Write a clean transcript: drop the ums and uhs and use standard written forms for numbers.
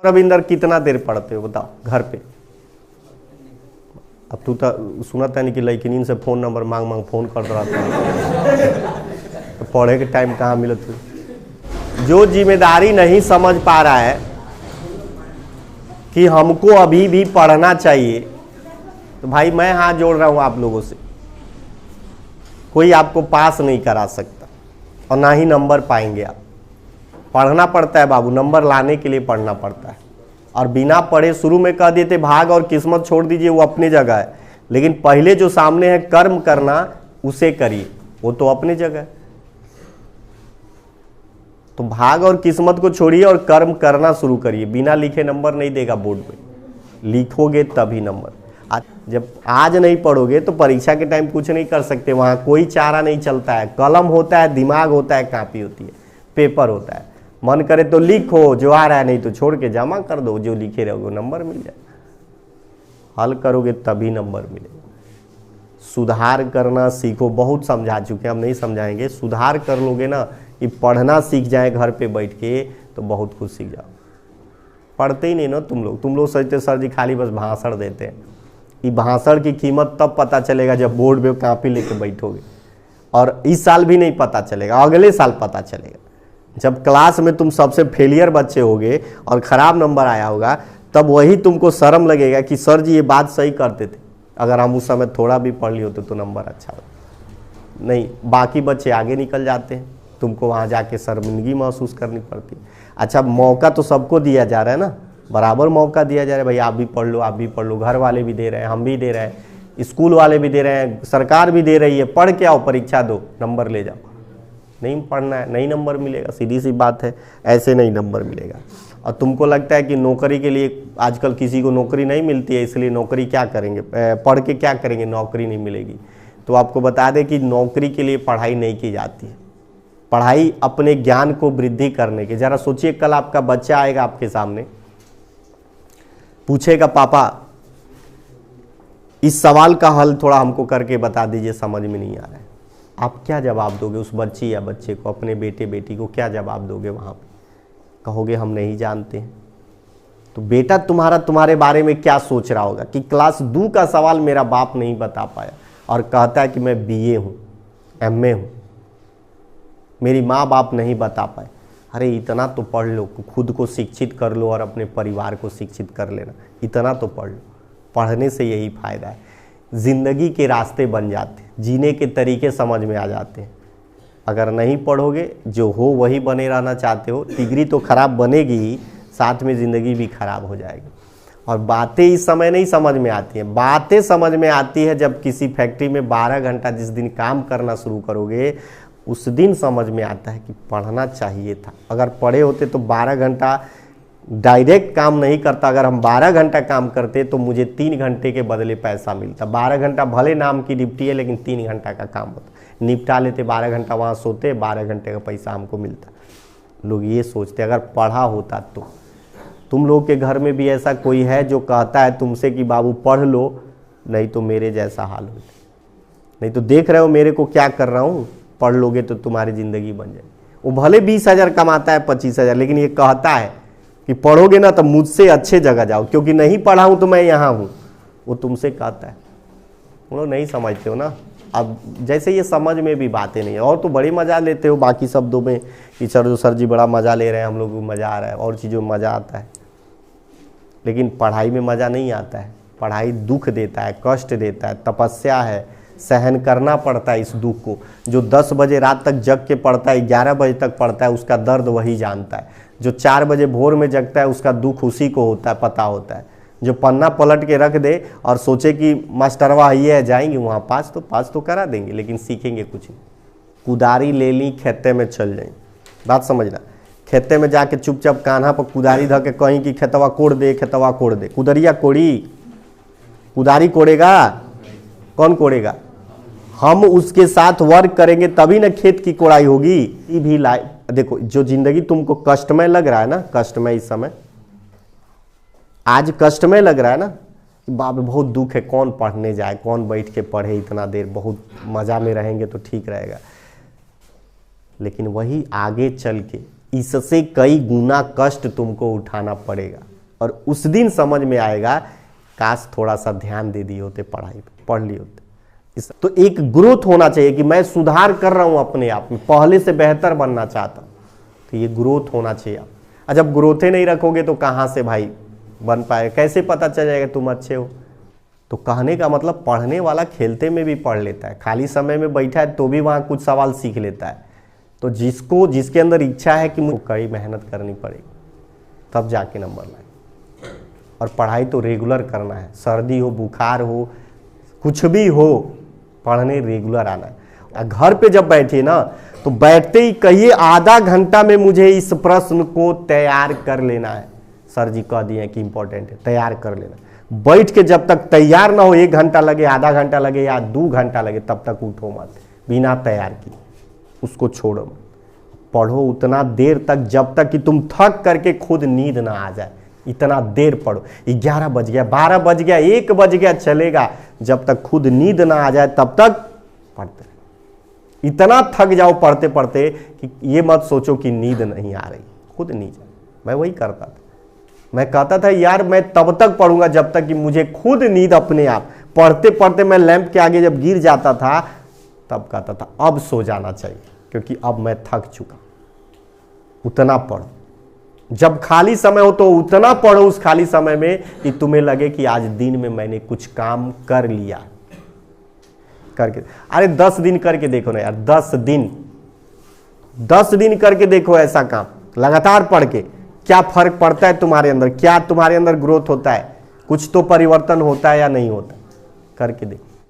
रविंदर कितना देर पढ़ते हो बताओ घर पे? अब तू तो सुनता है नहीं कि लड़किन से फोन नंबर मांग मांग फोन कर रहा था तो पढ़े के टाइम कहाँ मिले तू? जो जिम्मेदारी नहीं समझ पा रहा है कि हमको अभी भी पढ़ना चाहिए, तो भाई मैं हाथ जोड़ रहा हूं आप लोगों से, कोई आपको पास नहीं करा सकता और ना ही नंबर पाएंगे आप। पढ़ना पड़ता है बाबू, नंबर लाने के लिए पढ़ना पड़ता है। और बिना पढ़े शुरू में कह देते भाग और किस्मत छोड़ दीजिए, वो अपनी जगह है, लेकिन पहले जो सामने है कर्म करना उसे करिए, वो तो अपनी जगह है। तो भाग और किस्मत को छोड़िए और कर्म करना शुरू करिए। बिना लिखे नंबर नहीं देगा बोर्ड पे, लिखोगे तभी नंबर। जब आज नहीं पढ़ोगे तो परीक्षा के टाइम कुछ नहीं कर सकते, वहां कोई चारा नहीं चलता है। कलम होता है, दिमाग होता है, कॉपी होती है, पेपर होता है। मन करे तो लिखो जो आ रहा है, नहीं तो छोड़ के जमा कर दो, जो लिखे रहोगे नंबर मिल जाए। हल करोगे तभी नंबर मिलेगा। सुधार करना सीखो, बहुत समझा चुके हैं, हम नहीं समझाएंगे। सुधार कर लोगे ना, कि पढ़ना सीख जाए घर पे बैठ के, तो बहुत कुछ सीख जाओ। पढ़ते ही नहीं ना तुम लोग सोचते सर जी खाली बस भाषण देते हैं। ये भाषण की कीमत तब पता चलेगा जब बोर्ड पे कॉपी लेके बैठोगे, और इस साल भी नहीं पता चलेगा, अगले साल पता चलेगा। जब क्लास में तुम सबसे फेलियर बच्चे होगे और खराब नंबर आया होगा, तब वही तुमको शर्म लगेगा कि सर जी ये बात सही करते थे, अगर हम उस समय थोड़ा भी पढ़ लिए होते तो नंबर अच्छा होता। नहीं, बाकी बच्चे आगे निकल जाते हैं, तुमको वहाँ जाके शर्मिंदगी महसूस करनी पड़ती है। अच्छा, मौका तो सबको दिया जा रहा है ना, बराबर मौका दिया जा रहा है। भाई आप भी पढ़ लो, आप भी पढ़ लो, घर वाले भी दे रहे हैं, हम भी दे रहे हैं, स्कूल वाले भी दे रहे हैं, सरकार भी दे रही है। पढ़ के आओ, परीक्षा दो, नंबर ले जाओ। नहीं पढ़ना है, नहीं नंबर मिलेगा, सीधी सी बात है, ऐसे नहीं नंबर मिलेगा। और तुमको लगता है कि नौकरी के लिए आजकल किसी को नौकरी नहीं मिलती है, इसलिए नौकरी क्या करेंगे, पढ़ के क्या करेंगे, नौकरी नहीं मिलेगी। तो आपको बता दें कि नौकरी के लिए पढ़ाई नहीं की जाती है। पढ़ाई अपने ज्ञान को वृद्धि करने के। जरा सोचिए, कल आपका बच्चा आएगा आपके सामने, पूछेगा पापा इस सवाल का हल थोड़ा हमको करके बता दीजिए, समझ में नहीं आ रहा है। आप क्या जवाब दोगे उस बच्ची या बच्चे को, अपने बेटे बेटी को क्या जवाब दोगे? वहां पे कहोगे हम नहीं जानते हैं। तो बेटा तुम्हारे बारे में क्या सोच रहा होगा कि क्लास 2 का सवाल मेरा बाप नहीं बता पाया और कहता है कि मैं BA हूं, MA हूं, मेरी माँ बाप नहीं बता पाए। अरे इतना तो पढ़ लो, खुद को शिक्षित कर लो और अपने परिवार को शिक्षित कर लेना, इतना तो पढ़ लो। पढ़ने से यही फायदा है, जिंदगी के रास्ते बन जाते, जीने के तरीके समझ में आ जाते हैं। अगर नहीं पढ़ोगे, जो हो वही बने रहना चाहते हो, डिग्री तो खराब बनेगी ही, साथ में ज़िंदगी भी खराब हो जाएगी। और बातें इस समय नहीं समझ में आती हैं, बातें समझ में आती है जब किसी फैक्ट्री में 12 घंटा जिस दिन काम करना शुरू करोगे, उस दिन समझ में आता है कि पढ़ना चाहिए था। अगर पढ़े होते तो 12 घंटा डायरेक्ट काम नहीं करता। अगर हम 12 घंटा काम करते तो मुझे 3 घंटे के बदले पैसा मिलता। 12 घंटा भले नाम की ड्यूटी है, लेकिन 3 घंटा का काम होता, निपटा लेते, 12 घंटा वहाँ सोते, 12 घंटे का पैसा हमको मिलता। लोग ये सोचते अगर पढ़ा होता तो। तुम लोग के घर में भी ऐसा कोई है जो कहता है तुमसे कि बाबू पढ़ लो, नहीं तो मेरे जैसा हाल हो जाए, नहीं तो देख रहे हो मेरे को क्या कर रहा हूँ, पढ़ लोगे तो तुम्हारी ज़िंदगी बन जाए। वो भले 20,000 कमाता है, 25,000, लेकिन ये कहता है कि पढ़ोगे ना तो मुझसे अच्छे जगह जाओ, क्योंकि नहीं पढ़ा हूं तो मैं यहाँ हूं। वो तुमसे कहता है, तुम लोग नहीं समझते हो ना। अब जैसे ये समझ में भी बातें नहीं है, और तो बड़ी मजा लेते हो बाकी शब्दों में कि सर जी बड़ा मजा ले रहे हैं, हम लोग को मजा आ रहा है, और चीज़ों में मजा आता है, लेकिन पढ़ाई में मजा नहीं आता है। पढ़ाई दुख देता है, कष्ट देता है, तपस्या है, सहन करना पड़ता है इस दुख को। जो 10 बजे रात तक जग के पढ़ता है, 11 बजे तक पढ़ता है, उसका दर्द वही जानता है। जो 4 बजे भोर में जगता है, उसका दुख उसी को होता है, पता होता है। जो पन्ना पलट के रख दे और सोचे कि मास्टरवा ये है, जाएंगे वहाँ पास तो करा देंगे, लेकिन सीखेंगे कुछ नहीं। कुदारी ले ली, खेते में चल जाएंगे। बात समझना, खेते में जाके चुपचाप कान्हा पर कुदारी धर के कहीं कि खेतवा कोड़ दे, खेतवा कोड़ दे। कुदरिया कोड़ी, कुदारी कोड़ेगा कौन? कोड़ेगा हम। उसके साथ वर्क करेंगे तभी ना खेत की कोड़ाई होगी। ये भी देखो, जो जिंदगी तुमको कष्टमय लग रहा है ना, कष्टमय इस समय आज कष्टमय लग रहा है ना, बाप बहुत दुख है, कौन पढ़ने जाए, कौन बैठ के पढ़े इतना देर, बहुत मजा में रहेंगे तो ठीक रहेगा। लेकिन वही आगे चल के इससे कई गुना कष्ट तुमको उठाना पड़ेगा। और उस दिन समझ में आएगा काश थोड़ा सा ध्यान दे दिए होते पढ़ाई पे, पढ़ लिए होते। तो एक ग्रोथ होना चाहिए कि मैं सुधार कर रहा हूं अपने आप में, पहले से बेहतर बनना चाहता हूं, तो ये ग्रोथ होना चाहिए। और जब ग्रोथ ही नहीं रखोगे तो कहां से भाई बन पाएगा, कैसे पता चल जाएगा तुम अच्छे हो। तो कहने का मतलब पढ़ने वाला खेलते में भी पढ़ लेता है, खाली समय में बैठा है तो भी वहाँ कुछ सवाल सीख लेता है। तो जिसके अंदर इच्छा है कि मुझे कड़ी मेहनत करनी पड़ेगी तब जाके नंबर लाए। और पढ़ाई तो रेगुलर करना है, सर्दी हो बुखार हो कुछ भी हो, पढ़ने रेगुलर आना है। घर पे जब बैठे ना तो बैठते ही कहिए आधा घंटा में मुझे इस प्रश्न को तैयार कर लेना है। सर जी कह दिए कि इंपॉर्टेंट है, तैयार कर लेना। बैठ के जब तक तैयार ना हो, 1 घंटा लगे, आधा घंटा लगे या 2 घंटा लगे, तब तक उठो मत, बिना तैयार किए उसको छोड़ो मत। पढ़ो उतना देर तक जब तक कि तुम थक करके खुद नींद ना आ जाए, इतना देर पढ़ो। 11 बज गया, 12 बज गया, 1 बज गया, चलेगा, जब तक खुद नींद ना आ जाए तब तक पढ़ते रहो। इतना थक जाओ पढ़ते पढ़ते कि ये मत सोचो कि नींद नहीं आ रही, खुद नींद जाए। मैं वही करता था, मैं कहता था यार मैं तब तक पढ़ूंगा जब तक कि मुझे खुद नींद अपने आप। पढ़ते पढ़ते मैं लैंप के आगे जब गिर जाता था तब कहता था अब सो जाना चाहिए, क्योंकि अब मैं थक चुका। उतना पढ़ो, जब खाली समय हो तो उतना पढ़ो उस खाली समय में कि तुम्हें लगे कि आज दिन में मैंने कुछ काम कर लिया। करके अरे 10 दिन करके देखो ना यार, 10 दिन करके देखो ऐसा काम लगातार पढ़ के, क्या फर्क पड़ता है तुम्हारे अंदर, क्या तुम्हारे अंदर ग्रोथ होता है, कुछ तो परिवर्तन होता है या नहीं होता, करके देखो।